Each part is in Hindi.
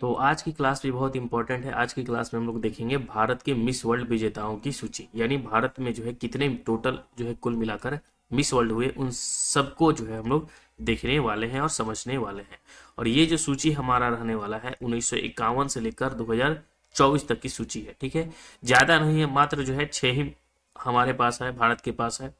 तो आज की क्लास भी बहुत इंपॉर्टेंट है। आज की क्लास में हम लोग देखेंगे भारत के मिस वर्ल्ड विजेताओं की सूची, यानी भारत में जो है कितने टोटल जो है कुल मिलाकर मिस वर्ल्ड हुए, उन सबको जो है हम लोग देखने वाले हैं और समझने वाले हैं। और ये जो सूची हमारा रहने वाला है 1951 से लेकर 2024 तक की सूची है। ठीक है, ज़्यादा नहीं है, मात्र जो है 6 ही हमारे पास है, भारत के पास है।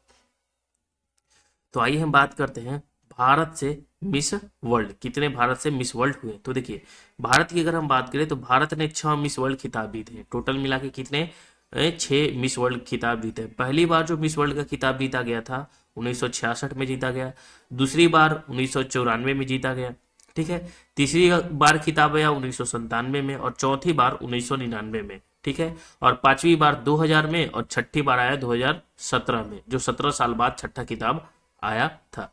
तो आइए हम बात करते हैं भारत से मिस वर्ल्ड, कितने भारत से मिस वर्ल्ड हुए। तो देखिए, भारत की अगर हम बात करें तो भारत ने 6 मिस वर्ल्ड खिताब जीते हैं। टोटल मिला के कितने, 6 मिस वर्ल्ड खिताब जीते हैं। पहली बार जो मिस वर्ल्ड का खिताब जीता गया था 1966 में जीता गया। दूसरी बार 1994 में जीता गया। ठीक है, तीसरी बार खिताब आया 1997 में, और चौथी बार 1999 में। ठीक है, और पांचवी बार 2000 में, और छठी बार आया 2017 में, जो 17 साल बाद छठा खिताब आया था।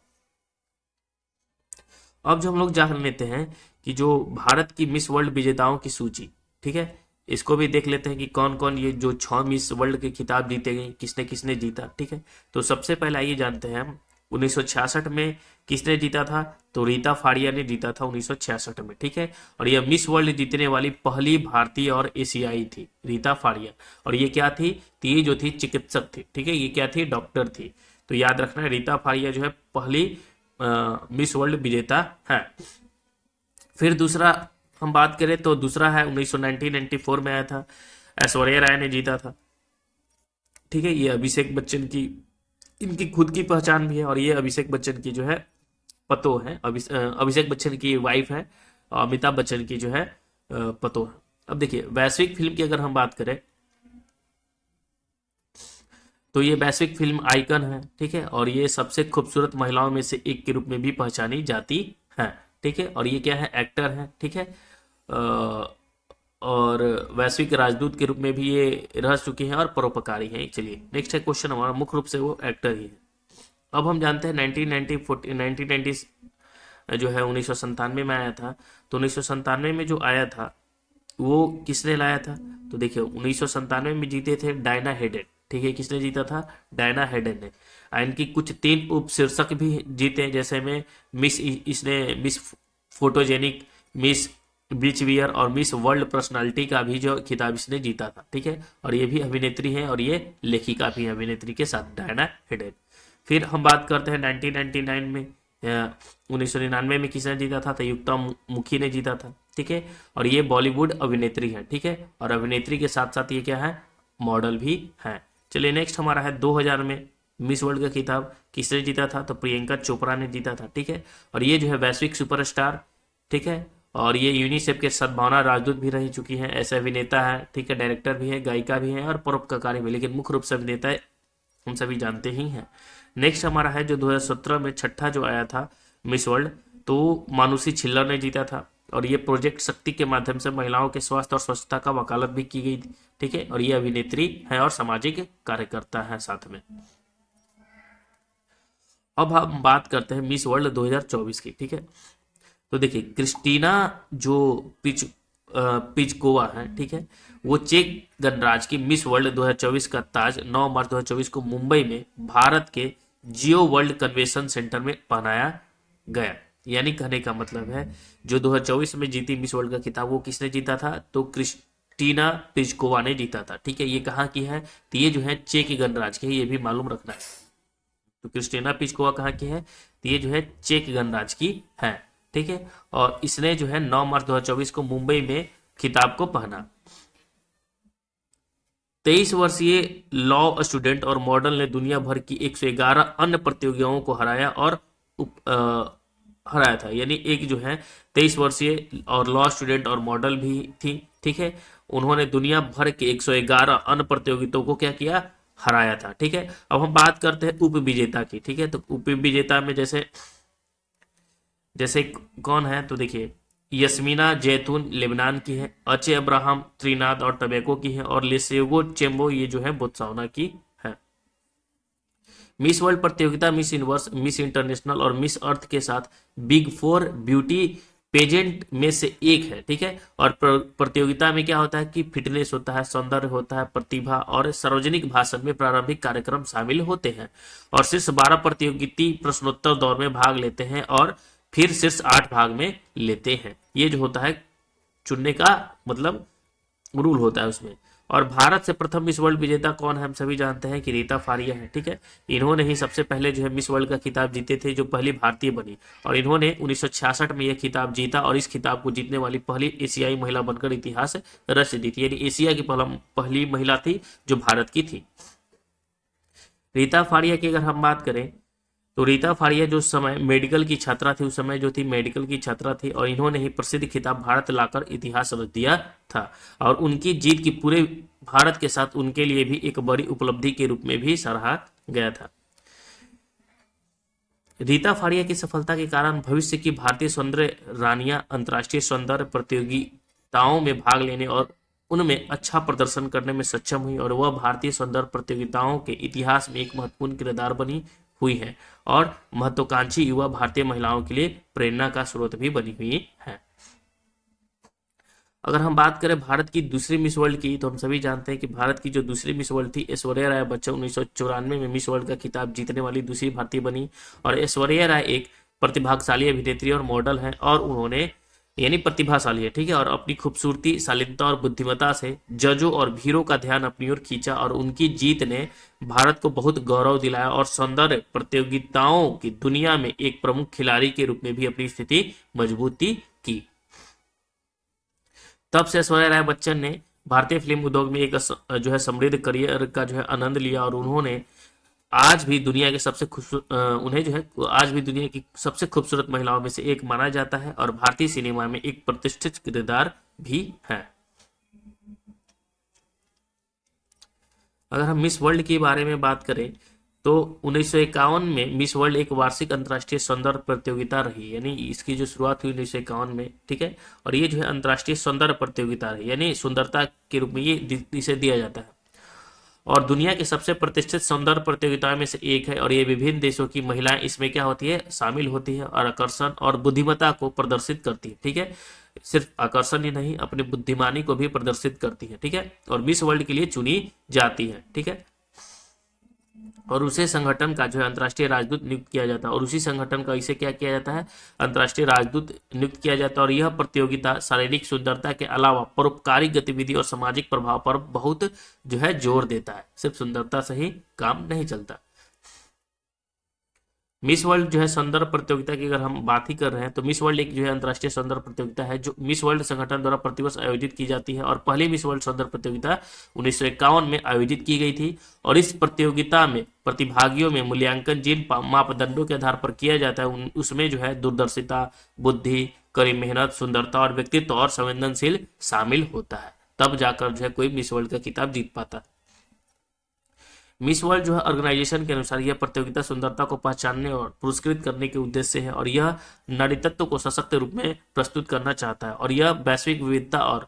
अब जो हम लोग जान लेते हैं कि जो भारत की मिस वर्ल्ड विजेताओं की सूची, ठीक है, इसको भी देख लेते हैं कि कौन कौन ये जो 6 मिस वर्ल्ड के खिताब जीते गए, किसने किसने जीता। ठीक है, तो सबसे पहले आइए जानते हैं हम 1966 में किसने जीता था। तो रीता फाड़िया ने जीता था 1966 में। ठीक है, और यह मिस वर्ल्ड जीतने वाली पहली भारतीय और एशियाई थी, रीता फाड़िया। और ये क्या थी, तो ये जो थी चिकित्सक थी। ठीक है, ये क्या थी, डॉक्टर थी। तो याद रखना है, रीता फाड़िया जो है पहली मिस वर्ल्ड विजेता है। फिर दूसरा हम बात करें तो दूसरा है 1994 में आया था, ऐश्वर्या राय ने जीता था। ठीक है, ये अभिषेक बच्चन की, इनकी खुद की पहचान भी है, और ये अभिषेक बच्चन की जो है पतो है, अभिषेक बच्चन की वाइफ है, और अमिताभ बच्चन की जो है पतो है। अब देखिए, वैश्विक फिल्म की अगर हम बात करें तो ये वैश्विक फिल्म आइकन है। ठीक है, और ये सबसे खूबसूरत महिलाओं में से एक के रूप में भी पहचानी जाती है। ठीक है, और ये क्या है, एक्टर है। ठीक है, और वैश्विक राजदूत के रूप में भी ये रह चुकी हैं, और परोपकारी हैं। चलिए नेक्स्ट है क्वेश्चन हमारा, मुख्य रूप से वो एक्टर ही है। अब हम जानते हैं 1990 जो है 1997 में आया था। तो 1997 में जो आया था वो किसने लाया था। तो देखिए, 1997 में जीते थे डायना हेडेन। ठीक है, किसने जीता था, डायना हेडेन ने। इनकी कुछ 3 उप शीर्षक भी जीते, जैसे में मिस, इसने मिस फोटोजेनिक, मिस बीच वियर और मिस वर्ल्ड पर्सनालिटी का भी जो खिताब इसने जीता था। ठीक है, और ये भी अभिनेत्री है, और ये लेखिका भी है अभिनेत्री के साथ, डायना हेडेन। फिर हम बात करते हैं 1999 में, 1999 में किसने जीता था, तो युक्ता मुखी ने जीता था। ठीक है, और ये बॉलीवुड अभिनेत्री है। ठीक है, और अभिनेत्री के साथ साथ ये क्या है, मॉडल भी है। चलिए नेक्स्ट हमारा है 2000 में मिस वर्ल्ड का खिताब किसने जीता था, तो प्रियंका चोपड़ा ने जीता था। ठीक है, और ये जो है वैश्विक सुपरस्टार। ठीक है, और ये यूनिसेफ के सद्भावना राजदूत भी रह चुकी हैं, ऐसे अभिनेता है। ठीक है, डायरेक्टर भी है, गायिका भी है, और परोपकारी भी, लेकिन मुख्य रूप से अभिनेता है, हम सभी जानते ही हैं। नेक्स्ट हमारा है जो 2017 में छठा जो आया था मिस वर्ल्ड, तो मानुषी छिल्लर ने जीता था। और ये प्रोजेक्ट शक्ति के माध्यम से महिलाओं के स्वास्थ्य और स्वच्छता का वकालत भी की गई थी। ठीक है, और ये अभिनेत्री है और सामाजिक कार्यकर्ता है साथ में। अब हम बात करते हैं मिस वर्ल्ड 2024 की। ठीक है, तो देखिए, क्रिस्टीना जो पिचकोवा है, ठीक है, वो चेक गणराज्य की मिस वर्ल्ड 2024 का ताज 9 मार्च 2024 को मुंबई में भारत के जियो वर्ल्ड कन्वेंशन सेंटर में पहनाया गया। यानी कहने का मतलब है, जो 2024 में जीती मिस वर्ल्ड का खिताब वो किसने जीता था, तो क्रिस्टीना पिचकोवा ने जीता था। ठीक है, ये कहाँ की है, तो ये जो है चेक गणराज्य की है, ये भी मालूम रखना है। तो क्रिस्टीना पिचकोवा कहाँ की है, तो ये जो है चेक गणराज्य की है। ठीक है, और इसने जो है 9 मार्च 2024 को मुंबई में खिताब को पहना। 23 वर्षीय लॉ स्टूडेंट और मॉडल ने दुनिया भर की 111 अन्य प्रतियोगिताओं को हराया और हराया था। यानी एक जो है 23 वर्षीय और लॉ स्टूडेंट और मॉडल भी थी। ठीक है, उन्होंने दुनिया भर के 111 अन्य प्रतियोगिताओं को क्या किया, हराया था। ठीक है, अब हम बात करते हैं उप विजेता की। ठीक है, तो उप विजेता में जैसे जैसे कौन है, तो देखिए, यस्मीना जैतून लेबनान की है, अचे अब्राहम त्रिनाद और टबैको की है, और लेसेगो चेम्बो ये जो है बोत्सवाना की है। मिस वर्ल्ड प्रतियोगिता मिस यूनिवर्स, मिस इंटरनेशनल और मिस अर्थ के साथ बिग 4 ब्यूटी पेजेंट में से एक है। ठीक है, और प्रतियोगिता में क्या होता है कि फिटनेस होता है, सौंदर्य होता है, प्रतिभा और सार्वजनिक भाषण में प्रारंभिक कार्यक्रम शामिल होते हैं। और शीर्ष 12 प्रतियोगिता प्रश्नोत्तर दौर में भाग लेते हैं, और फिर शीर्ष 8 भाग में लेते हैं। ये जो होता है चुनने का मतलब रूल होता है उसमें। और भारत से प्रथम मिस वर्ल्ड विजेता कौन है, हम सभी जानते हैं कि रीता फारिया है, ठीक है। इन्होंने ही सबसे पहले जो है मिस वर्ल्ड का खिताब जीते थे, जो पहली भारतीय बनी, और इन्होंने 1966 में यह खिताब जीता, और इस खिताब को जीतने वाली पहली एशियाई महिला बनकर इतिहास रच दी थी, यानी एशिया की पहली महिला थी जो भारत की थी। रीता फारिया की अगर हम बात करें तो रीता फारिया जो समय मेडिकल की छात्रा थी, उस समय जो थी मेडिकल की छात्रा थी, और इन्होंने ही प्रसिद्ध खिताब भारत लाकर इतिहास रच दिया था, और उनकी जीत की पूरे भारत के साथ उनके लिए भी एक बड़ी उपलब्धि के रूप में भी सराहा गया था। रीता फारिया की सफलता के कारण भविष्य की भारतीय सौंदर्य रानियां अंतर्राष्ट्रीय सौंदर्य प्रतियोगिताओं में भाग लेने और उनमें अच्छा प्रदर्शन करने में सक्षम हुई, और वह भारतीय सौंदर्य प्रतियोगिताओं के इतिहास में एक महत्वपूर्ण किरदार बनी हुई है, और महत्वाकांक्षी युवा भारतीय महिलाओं के लिए प्रेरणा का स्रोत भी बनी हुई है। अगर हम बात करें भारत की दूसरी मिस वर्ल्ड की, तो हम सभी जानते हैं कि भारत की जो दूसरी मिस वर्ल्ड थी ऐश्वर्या राय बच्चन, 1994 में मिस वर्ल्ड का खिताब जीतने वाली दूसरी भारतीय बनी। और ऐश्वर्या राय एक प्रतिभाशाली अभिनेत्री और मॉडल है, और उन्होंने यानी प्रतिभाशाली है, ठीक है, और अपनी खूबसूरती, शालीनता और बुद्धिमत्ता से जजों और भीड़ों का ध्यान अपनी ओर खींचा, और उनकी जीत ने भारत को बहुत गौरव दिलाया और सौंदर्य प्रतियोगिताओं की दुनिया में एक प्रमुख खिलाड़ी के रूप में भी अपनी स्थिति मजबूती की। तब से ऐश्वर्या राय बच्चन ने भारतीय फिल्म उद्योग में एक जो है समृद्ध करियर का जो है आनंद लिया, और उन्होंने आज भी दुनिया के सबसे खूबसूरत उन्हें जो है आज भी दुनिया की सबसे खूबसूरत महिलाओं में से एक माना जाता है, और भारतीय सिनेमा में एक प्रतिष्ठित किरदार भी है। अगर हम मिस वर्ल्ड के बारे में बात करें तो 1951 में मिस वर्ल्ड एक वार्षिक अंतर्राष्ट्रीय सौंदर्य प्रतियोगिता रही, यानी इसकी जो शुरुआत हुई 1951 में, ठीक है, और ये जो है अंतर्राष्ट्रीय सौंदर्य प्रतियोगिता रही, यानी सुंदरता के रूप में ये इसे दिया जाता है, और दुनिया की सबसे प्रतिष्ठित सौंदर्य प्रतियोगिताओं में से एक है, और ये विभिन्न देशों की महिलाएं इसमें क्या होती है, शामिल होती है, और आकर्षण और बुद्धिमत्ता को प्रदर्शित करती है, ठीक है, सिर्फ आकर्षण ही नहीं, अपनी बुद्धिमानी को भी प्रदर्शित करती है, ठीक है, और मिस वर्ल्ड के लिए चुनी जाती है, ठीक है, और उसे संगठन का जो है अंतर्राष्ट्रीय राजदूत नियुक्त किया जाता है, और उसी संगठन का इसे क्या किया जाता है, अंतर्राष्ट्रीय राजदूत नियुक्त किया जाता है। और यह प्रतियोगिता शारीरिक सुंदरता के अलावा परोपकारी गतिविधि और सामाजिक प्रभाव पर बहुत जो है जोर देता है, सिर्फ सुंदरता से ही काम नहीं चलता। मिस वर्ल्ड जो है सौंदर्य प्रतियोगिता की अगर हम बात ही कर रहे हैं तो मिस वर्ल्ड एक जो है अंतर्राष्ट्रीय सौंदर्य प्रतियोगिता है जो मिस वर्ल्ड संगठन द्वारा प्रतिवर्ष आयोजित की जाती है, और पहली मिस वर्ल्ड सौंदर्य प्रतियोगिता 1951 में आयोजित की गई थी, और इस प्रतियोगिता में प्रतिभागियों में मूल्यांकन जिन मापदंडों के आधार पर किया जाता है उसमें जो है दूरदर्शिता, बुद्धि, कड़ी मेहनत, सुंदरता और व्यक्तित्व और संवेदनशील शामिल होता है, तब जाकर जो है कोई मिस वर्ल्ड का खिताब जीत पाता है। मिस वर्ल्ड जो है ऑर्गेनाइजेशन के अनुसार यह प्रतियोगिता सुंदरता को पहचानने और पुरस्कृत करने के उद्देश्य से है, और यह नारीतत्व को सशक्त रूप में प्रस्तुत करना चाहता है, और यह वैश्विक विविधता और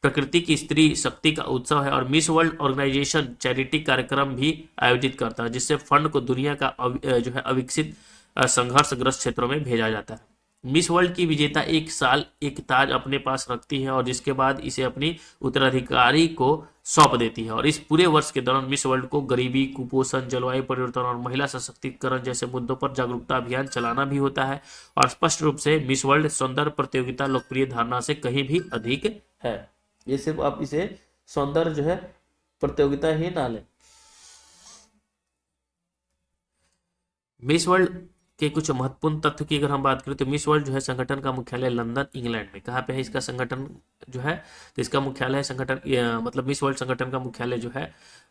प्रकृति की स्त्री शक्ति का उत्सव है। और मिस वर्ल्ड ऑर्गेनाइजेशन चैरिटी कार्यक्रम भी आयोजित करता है, जिससे फंड को दुनिया का जो है अविकसित संघर्षग्रस्त क्षेत्रों में भेजा जाता है। मिस वर्ल्ड की विजेता एक साल एक ताज अपने पास रखती है, और जिसके बाद इसे अपनी उत्तराधिकारी को सौंप देती है, और इस पूरे वर्ष के दौरान मिस वर्ल्ड को गरीबी, कुपोषण, जलवायु परिवर्तन और महिला सशक्तिकरण जैसे मुद्दों पर जागरूकता अभियान चलाना भी होता है। और स्पष्ट रूप से मिस वर्ल्ड सौंदर्य प्रतियोगिता लोकप्रिय धारणा से कहीं भी अधिक है। ये सिर्फ आप इसे सौंदर्य जो है प्रतियोगिता ही ना लें। मिस वर्ल्ड के कुछ महत्वपूर्ण तथ्य की अगर हम बात करें तो मिस वर्ल्ड जो है संगठन का मुख्यालय लंदन इंग्लैंड में, कहाँ पे है इसका संगठन जो है, तो इसका मुख्यालय संगठन मतलब मिस वर्ल्ड संगठन का मुख्यालय जो है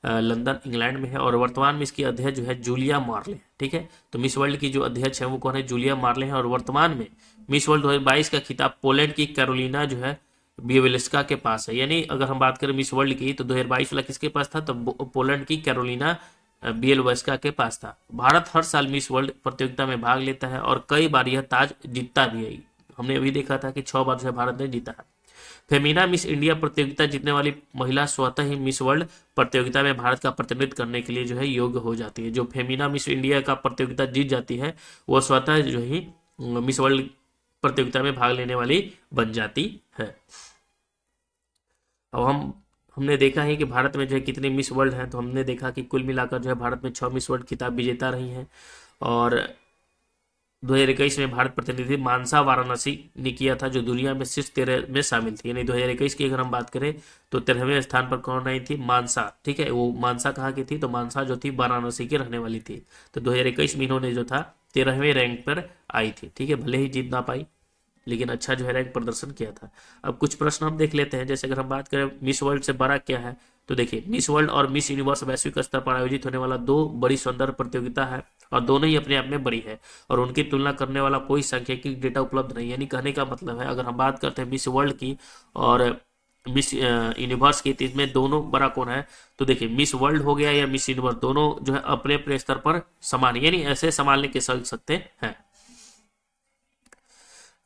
लंदन इंग्लैंड में है, और वर्तमान में इसकी अध्यक्ष जो है जूलिया मार्ले है, ठीक है। तो मिस वर्ल्ड की जो अध्यक्ष है वो कौन है, जूलिया मार्ले है। और वर्तमान में मिस वर्ल्ड 2022 का खिताब पोलैंड की कैरोलिना जो है बियवेल्स्का के पास है, यानी अगर हम बात करें मिस वर्ल्ड की तो 2022 वाला किसके पास था, तो पोलैंड की कैरोलिना बियलवस्का के पास था। भारत हर साल मिस वर्ल्ड प्रतियोगिता में भाग लेता है, और कई बार यह ताज जीतता भी है। हमने अभी देखा था कि 6 बार जो है भारत ने जीता है। फेमिना मिस इंडिया प्रतियोगिता जीतने वाली महिला स्वतः ही मिस वर्ल्ड प्रतियोगिता में भारत का प्रतिनिधित्व करने के लिए जो है योग्य हो जाती है। जो फेमिना मिस इंडिया का प्रतियोगिता जीत जाती है वो स्वतः जो ही मिस वर्ल्ड प्रतियोगिता में भाग लेने वाली बन जाती है। अब हमने देखा है कि भारत में जो है कितनी मिस वर्ल्ड हैं, तो हमने देखा कि कुल मिलाकर जो है भारत में 6 मिस वर्ल्ड खिताब विजेता रही हैं, और 2021 में भारत प्रतिनिधि मानसा वाराणसी ने किया था, जो दुनिया में शीर्ष 13 में शामिल थी। यानी 2021 की अगर हम बात करें तो 13वें स्थान पर कौन आई थी? मानसा। ठीक है, वो मानसा कहाँ की थी? तो मानसा जो थी वाराणसी की रहने वाली थी। तो 2021 में इन्होंने जो था 13वें रैंक पर आई थी। ठीक है, भले ही जीत ना पाई लेकिन अच्छा जो है रैंक प्रदर्शन किया था। अब कुछ प्रश्न हम देख लेते हैं। जैसे अगर हम बात करें मिस वर्ल्ड से बड़ा क्या है, तो देखिए मिस वर्ल्ड और मिस यूनिवर्स वैश्विक स्तर पर आयोजित होने वाला दो बड़ी सौंदर्य प्रतियोगिता है और दोनों ही अपने आप में बड़ी है और उनकी तुलना करने वाला कोई सांख्यिकी डेटा उपलब्ध नहीं। यानी कहने का मतलब है, अगर हम बात करते हैं मिस वर्ल्ड की और मिस यूनिवर्स की, तो इसमें दोनों बड़ा कौन है? तो देखिए मिस वर्ल्ड हो गया या मिस यूनिवर्स, दोनों जो है अपने अपने स्तर पर समान है, यानी ऐसे संभालने के चल सकते हैं।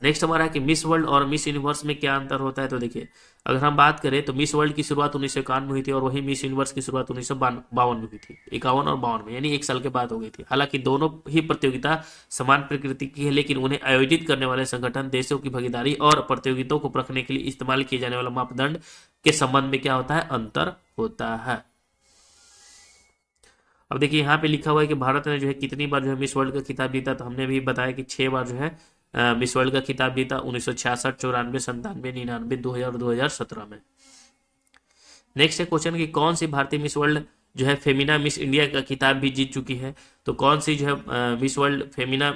नेक्स्ट हमारा है कि मिस वर्ल्ड और मिस यूनिवर्स में क्या अंतर होता है। तो देखिए अगर हम बात करें तो मिस वर्ल्ड की शुरुआत 1951 में हुई थी और वही मिस यूनिवर्स की शुरुआत 1952 में हुई थी, 51 और 52 में, यानी एक साल के बाद हो गई थी। हालांकि दोनों ही प्रतियोगिता समान प्रकृति की है, लेकिन उन्हें आयोजित करने वाले संगठन, देशों की भागीदारी और प्रतियोगिताओं को परखने के लिए इस्तेमाल किए जाने वाला मापदंड के संबंध में क्या होता है? अंतर होता है। अब देखिए यहाँ पे लिखा हुआ है कि भारत ने जो है कितनी बार जो है मिस वर्ल्ड का खिताब जीता, तो हमने भी बताया कि 6 बार जो है मिस वर्ल्ड का खिताब जीता, 1966, 94, 97, 99, 2000 और 2017 में। नेक्स्ट है क्वेश्चन कि कौन सी भारतीय मिस वर्ल्ड जो है फेमिना मिस इंडिया का खिताब भी जीत चुकी है। तो कौन सी जो है मिस वर्ल्ड फेमिना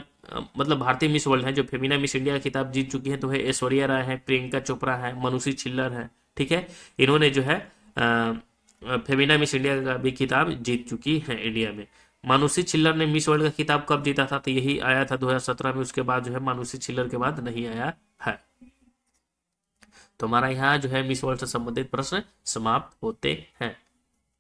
मतलब भारतीय मिस वर्ल्ड है जो फेमिना मिस इंडिया का खिताब जीत चुकी है, तो है ऐश्वर्या राय है, प्रियंका चोपड़ा है, मनुषी छिल्लर है। ठीक है, इन्होंने जो है फेमिना मिस इंडिया का भी खिताब जीत चुकी है इंडिया में। मानुषी छिल्लर ने मिस वर्ल्ड का खिताब कब जीता था? तो यही आया था 2017 में, उसके बाद जो है मानुषी छिल्लर के बाद नहीं आया है। तो हमारा यहाँ जो है मिस वर्ल्ड से संबंधित प्रश्न समाप्त होते हैं।